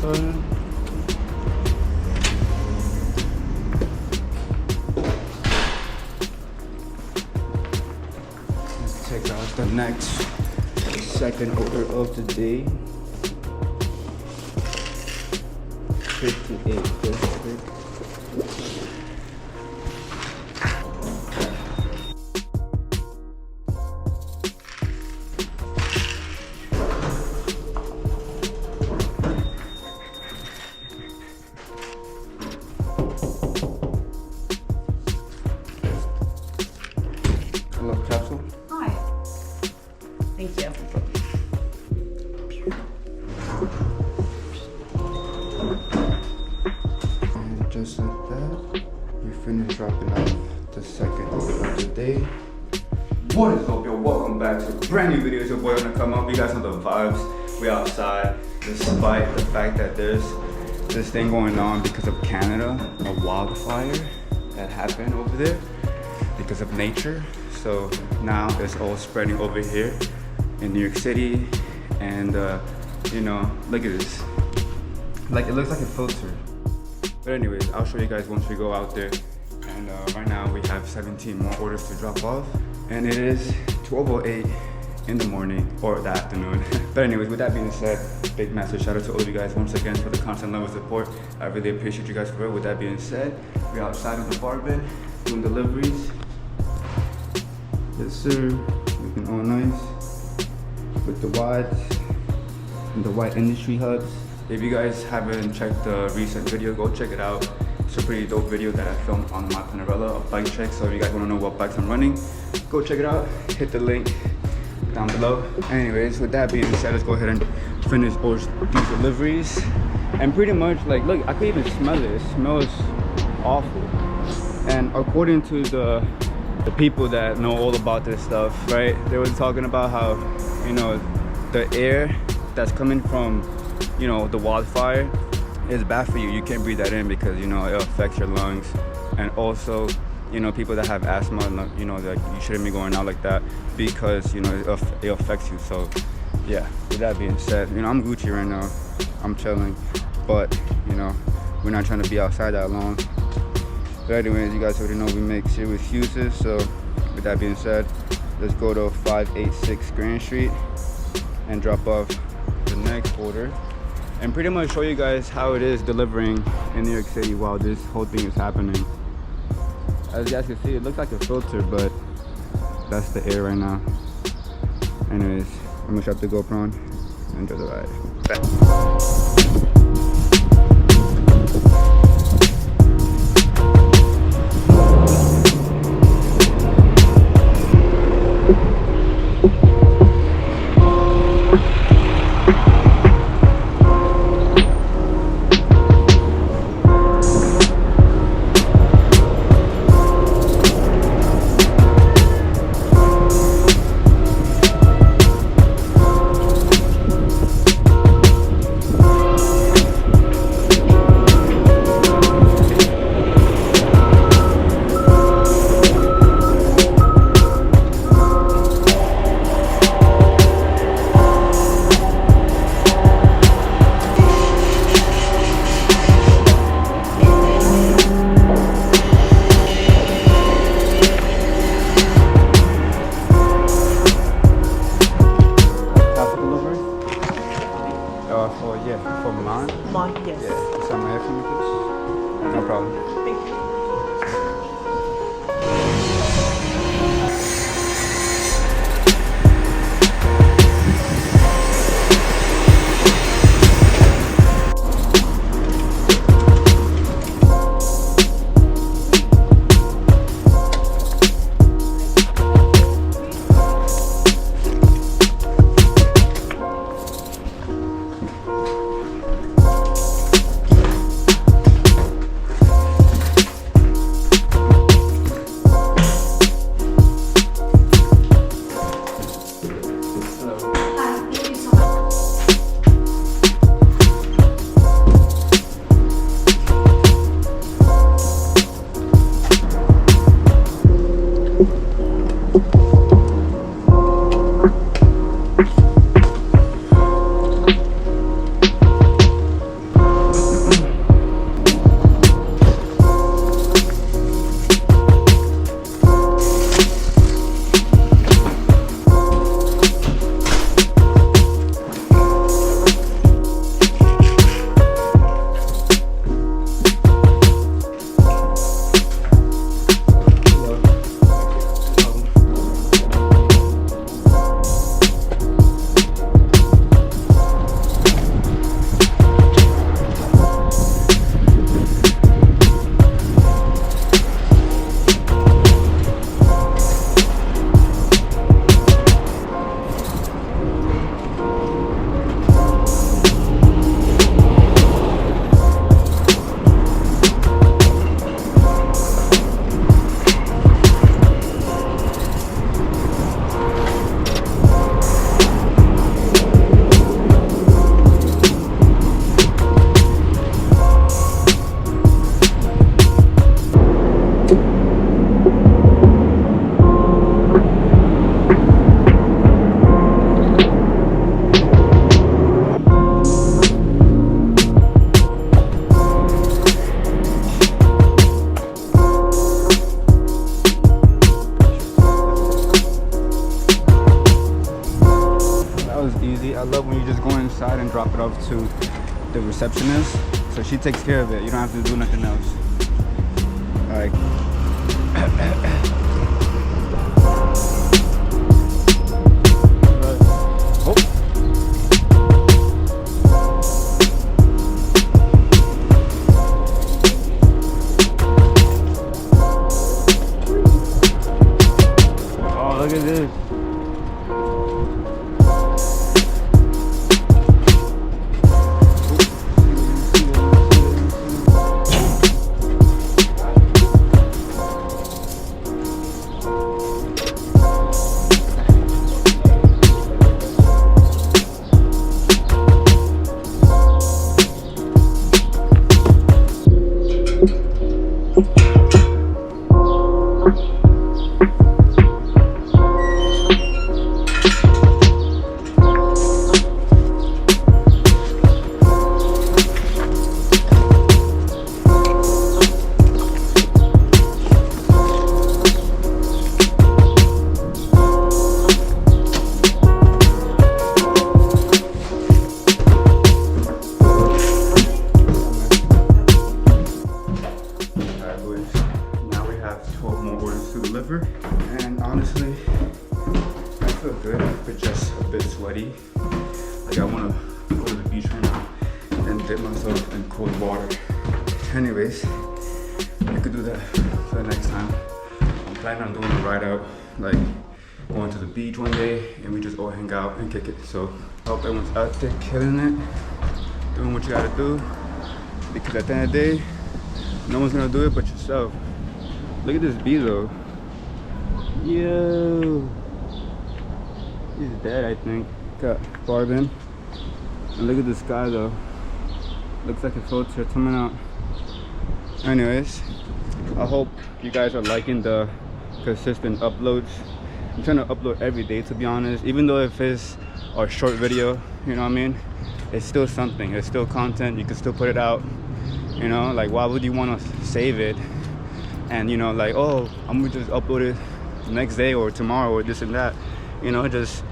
started. Let's check out the next second order of the day. 58 district. Hello, capsule. Hi. Thank you. And just like that, we finished dropping off the second order of the day. What is up, yo? Welcome back to a brand new video. It's your boy gonna come up. You guys know the vibes. We outside, despite the fact that there's this thing going on because of Canada, a wildfire that happened over there because of nature. So now it's all spreading over here in New York City, and you know, look at this. Like, it looks like a filter. But anyways, I'll show you guys once we go out there. And right now we have 17 more orders to drop off, and it is 12:08 in the morning or the afternoon. But anyways, with that being said, big massive shout out to all of you guys once again for the constant love and support. I really appreciate you guys for it. With that being said, we're outside of the bar bin doing deliveries. Yes sir, looking all nice with the wides and the white industry hubs. If you guys haven't checked the recent video, go check it out. It's a pretty dope video that I filmed on my Panarella of bike check. So if you guys want to know what bikes I'm running, go check it out. Hit the link down below. Anyways, with that being said, let's go ahead and finish these deliveries. And pretty much, like, look, I could even smell it. It smells awful. And according to the people that know all about this stuff, right? They were talking about how, you know, the air that's coming from, you know, the wildfire is bad for you. You can't breathe that in because, you know, it affects your lungs. And also, you know, people that have asthma, you know, that you shouldn't be going out like that because, you know, it affects you. So yeah, with that being said, you know, I'm Gucci right now. I'm chilling, but, you know, we're not trying to be outside that long. But anyways, you guys already know we make serious uses. So with that being said, let's go to 586 Grand Street and drop off the next order and pretty much show you guys how it is delivering in New York City while this whole thing is happening. As you guys can see, it looks like a filter, but that's the air right now. Anyways, I'm gonna shut the GoPro on. Enjoy the ride. Bye. love when you just go inside and drop it off to the receptionist. So she takes care of it. You don't have to do nothing else. All right. Oh, look at this. And honestly, I feel good, but just a bit sweaty. Like I want to go to the beach right now and dip myself in cold water. Anyways, I could do that for the next time. I'm planning on doing a ride out, like going to the beach one day and we just all hang out and kick it. So I hope everyone's out there killing it, doing what you gotta do, because at the end of the day, no one's gonna do it but yourself. Look at this bee though. Yo, he's dead, I think. Got Barbin. And look at the sky though. Looks like a filter coming out. Anyways, I hope you guys are liking the consistent uploads. I'm trying to upload every day, to be honest. Even though if it's a short video, you know what I mean? It's still something. It's still content. You can still put it out. You know, like why would you want to save it? And you know, like, oh, I'm gonna just upload it next day or tomorrow or this and that. You know, just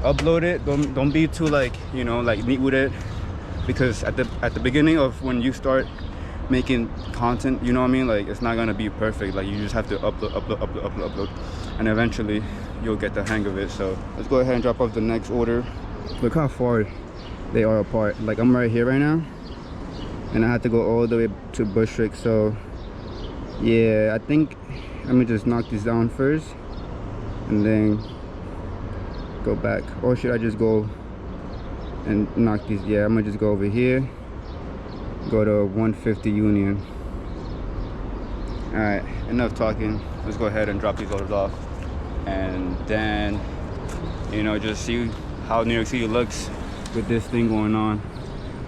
upload it. Don't be too like, you know, like neat with it, because at the beginning of when you start making content, you know what I mean, like it's not gonna be perfect. Like you just have to upload, and eventually you'll get the hang of it. So let's go ahead and drop off the next order. Look how far they are apart. Like I'm right here right now, and I had to go all the way to Bushwick. So yeah, I think let me just knock these down first and then go back. Or should I just go and knock these? Yeah, I'm gonna just go over here, go to 150 Union. All right, enough talking. Let's go ahead and drop these orders off, and then, you know, just see how New York City looks with this thing going on.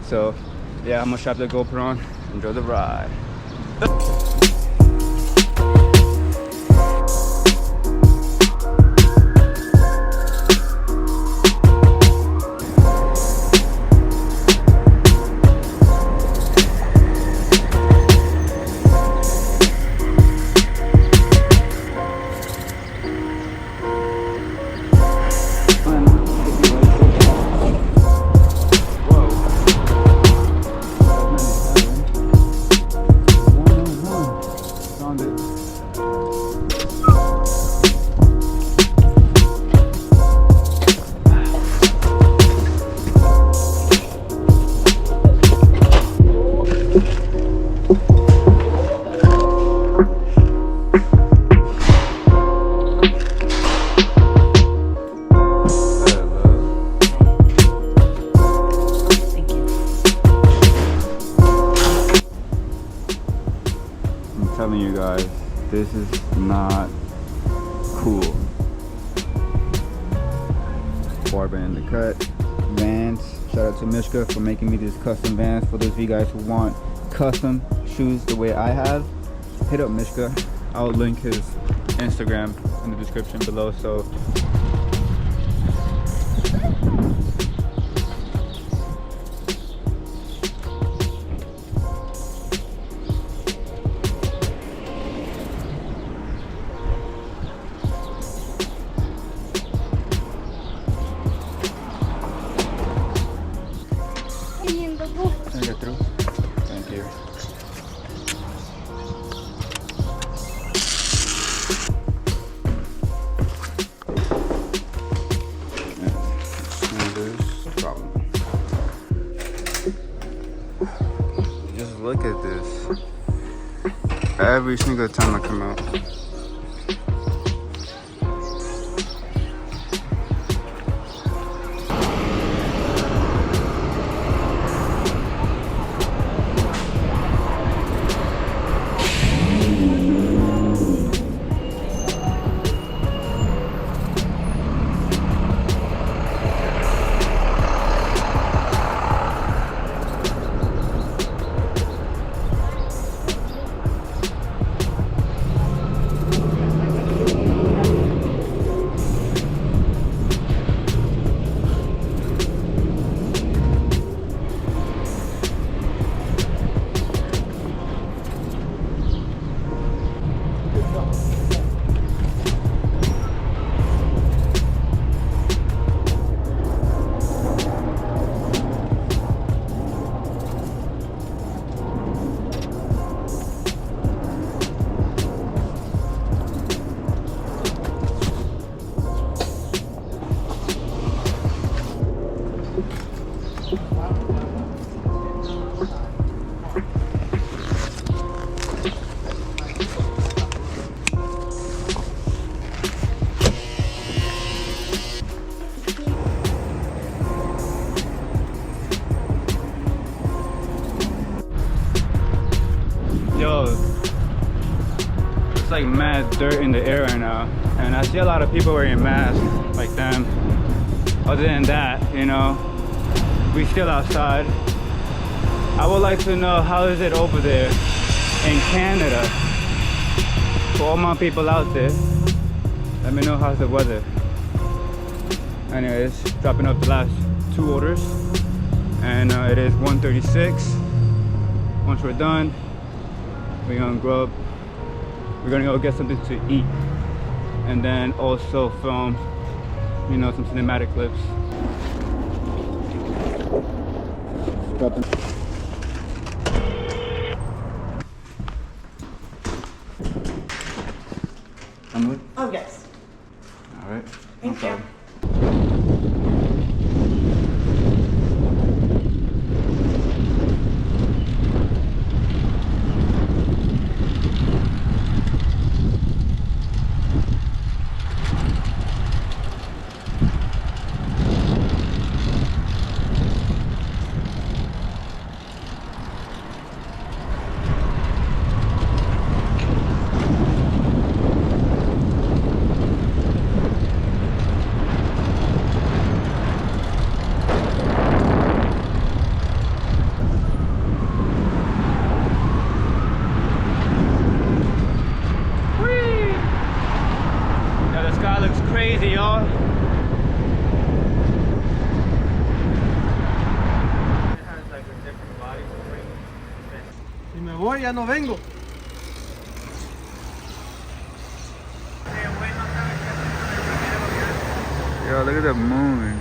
So yeah, I'm gonna strap the GoPro on. Enjoy the ride. Telling you guys, this is not cool. Barbin in the cut. Vans. Shout out to Mishka for making me these custom Vans. For those of you guys who want custom shoes the way I have, hit up Mishka. I'll link his Instagram in the description below. So look at this. Every single time I come out. Yo, it's like mad dirt in the air right now, and I see a lot of people wearing masks like them. Other than that, you know, we still outside. I would like to know, how is it over there in Canada? For all my people out there, let me know how's the weather. Anyways, dropping off the last 2 orders, and it is 1:36. Once we're done, we're gonna grub. We're gonna go get something to eat, and then also film, you know, some cinematic clips. I'm good? Oh, yes. All right. Thank you. Crazy, y'all. Si me voy ya no vengo. Yo, look at the moon.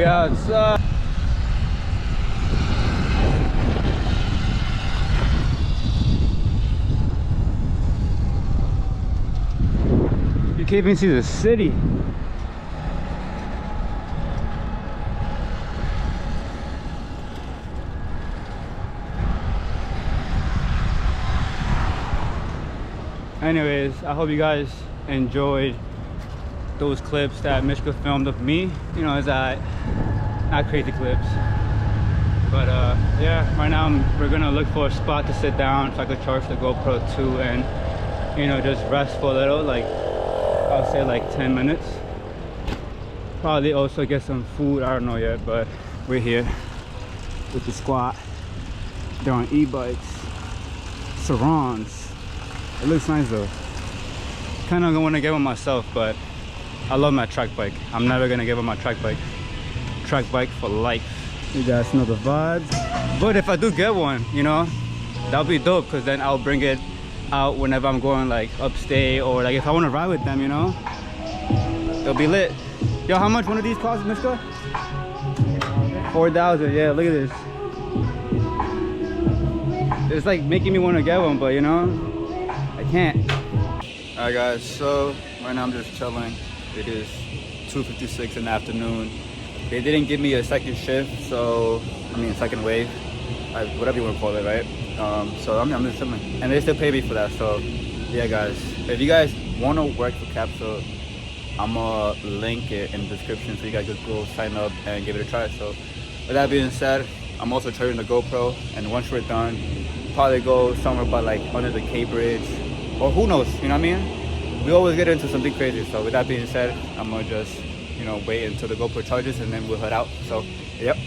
outside. You can't even see the city. Anyways, I hope you guys enjoyed those clips that Mishka filmed of me. You know, it's not crazy clips. But yeah, right now we're gonna look for a spot to sit down so I could charge the GoPro 2 and, you know, just rest for a little, like I'll say like 10 minutes. Probably also get some food, I don't know yet, but we're here with the squad. They're on e-bikes, Sarons. It looks nice though. Kind of want to get one myself, but I love my track bike. I'm never gonna give up my track bike. Track bike for life. You guys know the vibes. But if I do get one, you know, that'll be dope, because then I'll bring it out whenever I'm going like upstate, or like if I want to ride with them, you know, it'll be lit. Yo, how much one of these costs, Mr.? 4,000. Yeah, look at this. It's like making me want to get one, but you know, I can't. Alright guys, so right now I'm just chilling. It is 2:56 in the afternoon. They didn't give me a second shift, so I mean second wave, whatever you want to call it, right? So I'm just chilling, and they still pay me for that. So yeah guys, if you guys want to work for Capsule, I'm gonna link it in the description so you guys could go sign up and give it a try. So with that being said, I'm also charging the GoPro, and once we're done, probably go somewhere by like under the K Bridge, or who knows, you know what I mean? We always get into something crazy. So with that being said, I'm gonna just, you know, wait until the GoPro charges and then we'll head out. So yep.